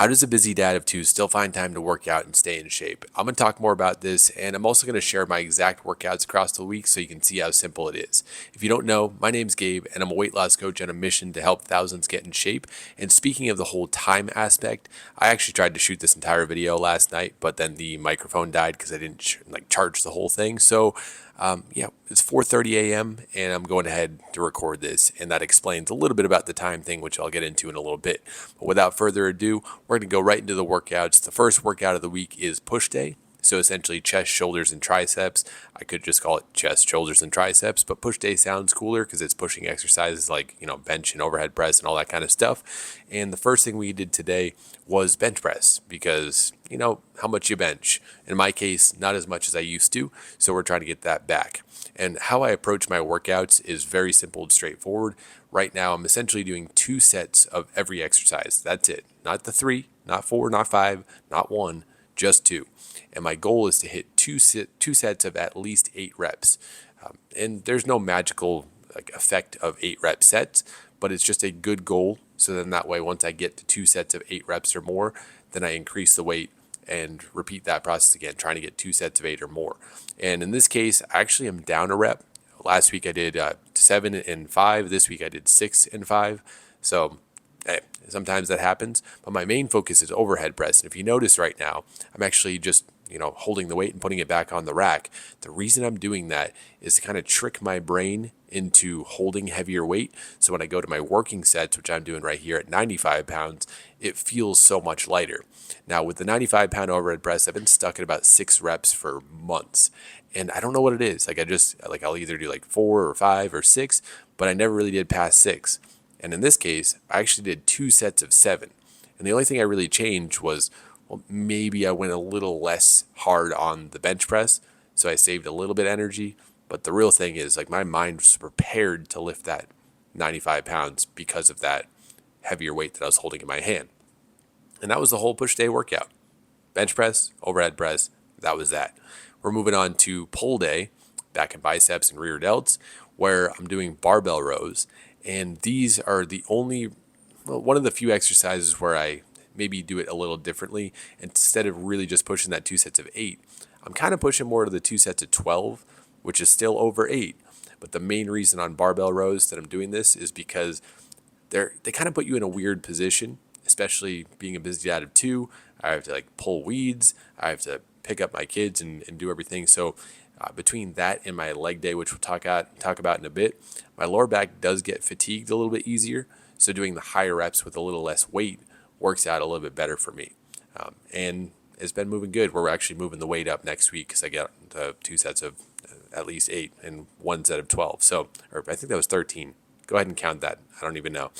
How does a busy dad of two still find time to work out and stay in shape? I'm going to talk more about this, and I'm also going to share my exact workouts across the week so you can see how simple it is. If you don't know, my name's Gabe, and I'm a weight loss coach on a mission to help thousands get in shape. And speaking of the whole time aspect, I actually tried to shoot this entire video last night, but then the microphone died because I didn't charge the whole thing. So it's 4:30 a.m. and I'm going ahead to record this, and that explains a little bit about the time thing, which I'll get into in a little bit. But without further ado, we're going to go right into the workouts. The first workout of the week is push day. So essentially chest, shoulders, and triceps. I could just call it chest, shoulders, and triceps, but push day sounds cooler because it's pushing exercises like, bench and overhead press and all that kind of stuff. And the first thing we did today was bench press because, how much you bench. In my case, not as much as I used to, so we're trying to get that back. And how I approach my workouts is very simple and straightforward. Right now, I'm essentially doing 2 sets of every exercise. That's it. Not the 3, not 4, not 5, not 1, just 2. And my goal is to hit two sets of at least 8 reps. And there's no magical effect of 8 rep sets, but it's just a good goal. So then that way, once I get to 2 sets of 8 reps or more, then I increase the weight and repeat that process again, trying to get 2 sets of 8 or more. And in this case, I actually am down a rep. Last week I did 7 and 5. This week I did 6 and 5. So sometimes that happens. But my main focus is overhead press. And if you notice right now, I'm actually just holding the weight and putting it back on the rack. The reason I'm doing that is to kind of trick my brain into holding heavier weight. So when I go to my working sets, which I'm doing right here at 95 pounds, it feels so much lighter. Now with the 95-pound overhead press, I've been stuck at about 6 reps for months. And I don't know what it is. I'll either do 4 or 5 or 6, but I never really did past 6. And in this case, I actually did 2 sets of 7. And the only thing I really changed was, maybe I went a little less hard on the bench press, so I saved a little bit of energy. But the real thing is, my mind was prepared to lift that 95 pounds because of that heavier weight that I was holding in my hand. And that was the whole push day workout. Bench press, overhead press, that was that. We're moving on to pull day, back and biceps and rear delts, where I'm doing barbell rows. And these are one of the few exercises where I maybe do it a little differently. Instead of really just pushing that 2 sets of 8, I'm kind of pushing more to the 2 sets of 12, which is still over 8. But the main reason on barbell rows that I'm doing this is because they kind of put you in a weird position, especially being a busy dad of 2. I have to pull weeds. I have to pick up my kids and do everything. So between that and my leg day, which we'll talk about in a bit, my lower back does get fatigued a little bit easier. So doing the higher reps with a little less weight works out a little bit better for me. And it's been moving good. We're actually moving the weight up next week because I got the 2 sets of at least 8 and 1 set of 12. So, or I think that was 13. Go ahead and count that. I don't even know.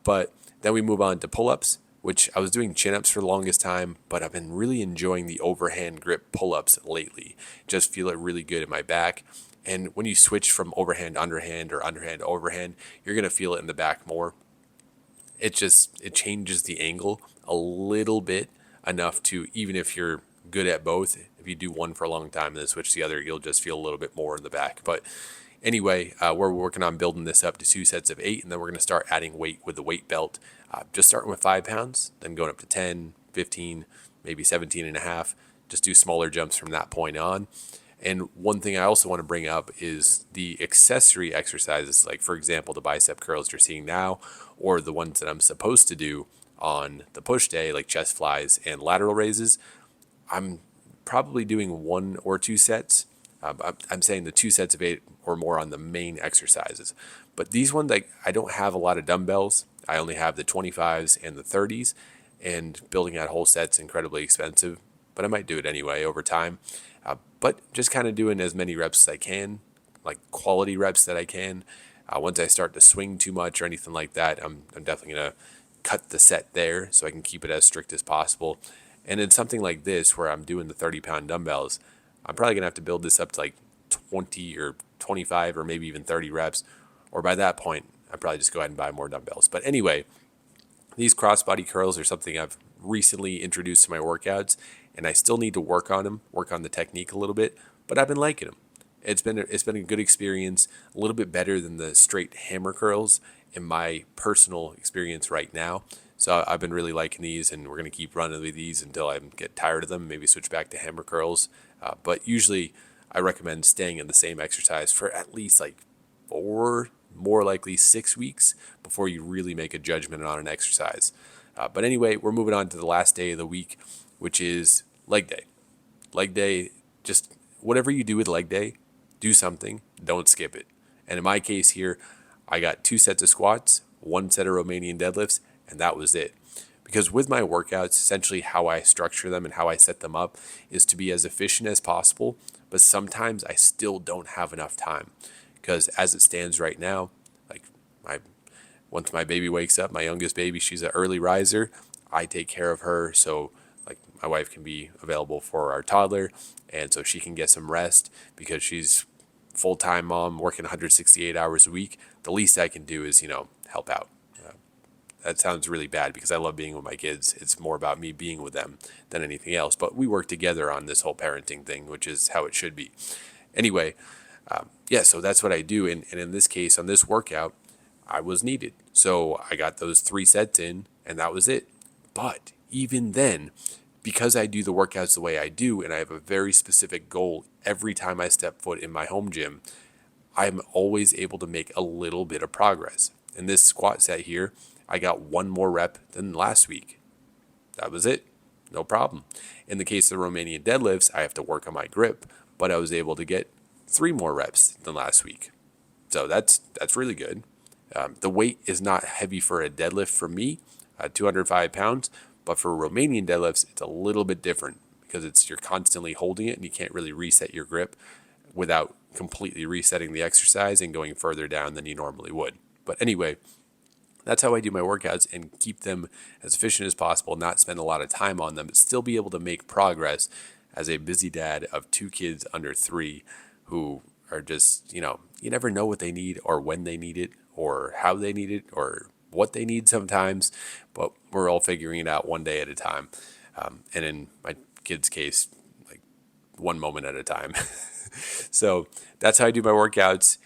But then we move on to pull-ups, which I was doing chin-ups for the longest time, but I've been really enjoying the overhand grip pull-ups lately. Just feel it really good in my back. And when you switch from overhand, underhand, or underhand, overhand, you're going to feel it in the back more. It changes the angle a little bit, enough to, even if you're good at both, if you do one for a long time and then switch to the other, you'll just feel a little bit more in the back. But anyway, we're working on building this up to 2 sets of 8, and then we're going to start adding weight with the weight belt. Just starting with 5 pounds, then going up to 10, 15, maybe 17 and a half. Just do smaller jumps from that point on. And one thing I also want to bring up is the accessory exercises, like for example, the bicep curls you're seeing now, or the ones that I'm supposed to do on the push day, like chest flies and lateral raises. I'm probably doing 1 or 2 sets. I'm saying the 2 sets of 8 or more on the main exercises. But these ones, I don't have a lot of dumbbells. I only have the 25s and the 30s, and building out whole sets incredibly expensive, but I might do it anyway over time. But just kind of doing as many reps as I can, quality reps that I can. Once I start to swing too much or anything like that, I'm definitely going to cut the set there so I can keep it as strict as possible. And in something like this, where I'm doing the 30-pound dumbbells, I'm probably going to have to build this up to 20 or 25 or maybe even 30 reps. Or by that point, I'd probably just go ahead and buy more dumbbells. But anyway, these crossbody curls are something I've recently introduced to my workouts, and I still need to work on them, work on the technique a little bit, but I've been liking them. It's been a good experience, a little bit better than the straight hammer curls in my personal experience right now. So I've been really liking these, and we're going to keep running with these until I get tired of them, maybe switch back to hammer curls. But usually I recommend staying in the same exercise for at least like 4, more likely 6 weeks before you really make a judgment on an exercise. But anyway, we're moving on to the last day of the week, which is leg day. Leg day, just whatever you do with leg day, do something, don't skip it. And in my case here, I got 2 sets of squats, 1 set of Romanian deadlifts, and that was it. Because with my workouts, essentially how I structure them and how I set them up is to be as efficient as possible, but sometimes I still don't have enough time. Because as it stands right now, like once my baby wakes up, my youngest baby, she's an early riser, I take care of her, so like my wife can be available for our toddler, and so she can get some rest because she's full-time mom working 168 hours a week. The least I can do is, help out. That sounds really bad because I love being with my kids. It's more about me being with them than anything else. But we work together on this whole parenting thing, which is how it should be. Anyway, so that's what I do. And in this case, on this workout, I was needed. So I got those 3 sets in, and that was it. But even then, because I do the workouts the way I do, and I have a very specific goal every time I step foot in my home gym, I'm always able to make a little bit of progress. In this squat set here, I got 1 more rep than last week. That was it. No problem. In the case of the Romanian deadlifts, I have to work on my grip, but I was able to get 3 more reps than last week. So that's really good. The weight is not heavy for a deadlift for me, 205 pounds, but for Romanian deadlifts, it's a little bit different because you're constantly holding it and you can't really reset your grip without completely resetting the exercise and going further down than you normally would. But anyway, that's how I do my workouts and keep them as efficient as possible, not spend a lot of time on them, but still be able to make progress as a busy dad of 2 kids under 3 who are just, you never know what they need or when they need it or how they need it or what they need sometimes, but we're all figuring it out one day at a time. And in my kid's case, like 1 moment at a time. So that's how I do my workouts.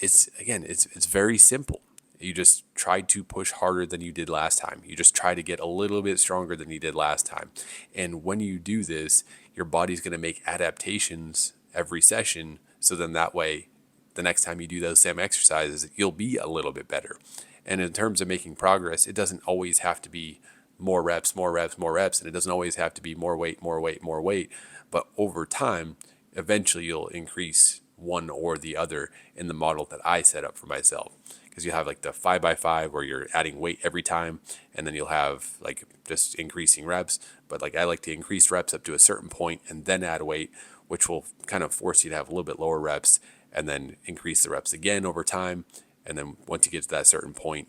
It's very simple. You just try to push harder than you did last time. You just try to get a little bit stronger than you did last time. And when you do this, your body's going to make adaptations every session. So then that way, the next time you do those same exercises, you'll be a little bit better. And in terms of making progress, it doesn't always have to be more reps, more reps, more reps. And it doesn't always have to be more weight, more weight, more weight. But over time, eventually you'll increase one or the other in the model that I set up for myself. Because you have like the 5x5 where you're adding weight every time, and then you'll have like just increasing reps. But like I like to increase reps up to a certain point and then add weight, which will kind of force you to have a little bit lower reps and then increase the reps again over time. And then once you get to that certain point,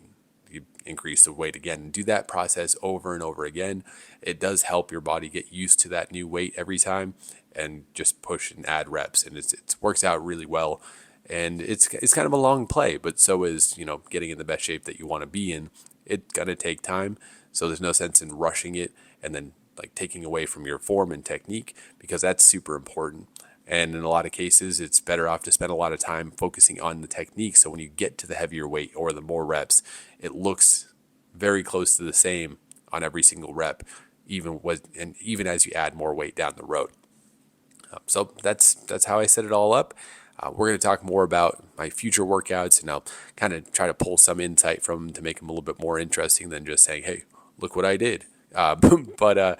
you increase the weight again and do that process over and over again. It does help your body get used to that new weight every time and just push and add reps. And it works out really well. And it's kind of a long play, but so is, getting in the best shape that you want to be in. It's going to take time. So there's no sense in rushing it and then like taking away from your form and technique, because that's super important. And in a lot of cases, it's better off to spend a lot of time focusing on the technique. So when you get to the heavier weight or the more reps, it looks very close to the same on every single rep, even as you add more weight down the road. So that's how I set it all up. We're going to talk more about my future workouts, and I'll kind of try to pull some insight from them to make them a little bit more interesting than just saying, hey, look what I did. But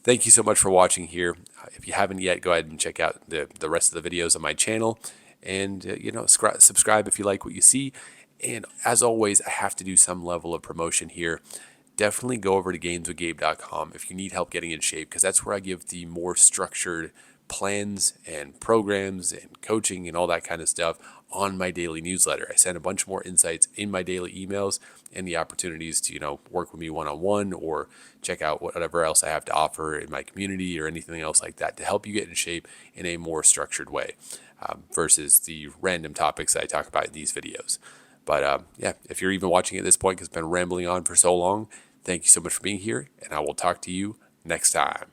thank you so much for watching here. If you haven't yet, go ahead and check out the rest of the videos on my channel, and subscribe if you like what you see. And as always, I have to do some level of promotion here. Definitely go over to gainswithgabe.com if you need help getting in shape, because that's where I give the more structured plans and programs and coaching and all that kind of stuff on my daily newsletter. I send a bunch more insights in my daily emails and the opportunities to, work with me one-on-one or check out whatever else I have to offer in my community or anything else like that to help you get in shape in a more structured way versus the random topics that I talk about in these videos. But if you're even watching at this point because I've been rambling on for so long, thank you so much for being here, and I will talk to you next time.